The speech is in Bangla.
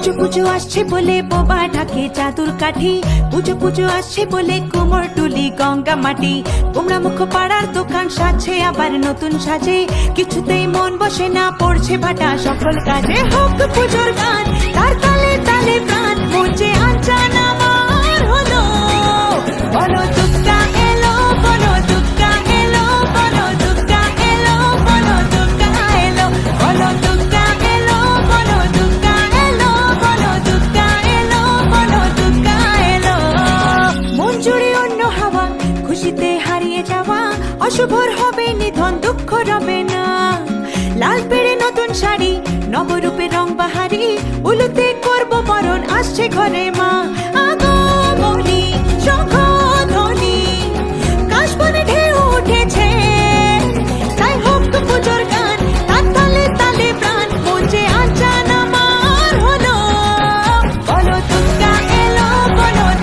পুজো পুজো আসছে বলে বোবা ঢাকে চাদুর কাঠি, পুজো পুজো আসছে বলে কোমর টুলি গঙ্গা মাটি। তোমরা মুখ পাড়ার দোকান সাজছে আবার নতুন সাজে, কিছুতেই মন বসে না পড়ছে ভাটা সকল কাজে। হোক পুজোর গান তার তালে তালে প্রাণ, মঞ্চে আনচান আমার হলো। বলো দুর্গা এলো, বলো দুর্গা এলো, বলো দুর্গা এলো, বলো দুর্গা এলো, বলো দুর্গা এলো, বলো দুর্গা এলো, বলো দুর্গা এলো, বলো দুর্গা এলো। মন জুড়ে অন্য হাওয়া, খুশিতে হারিয়ে যাওয়া, অশুভর হবে নিধন দুঃখ রবে না। লাল পেড়ে নতুন শাড়ি, নবরূপে রং বাহারি, উলুতে করবো বরণ আসছে ঘরে মা।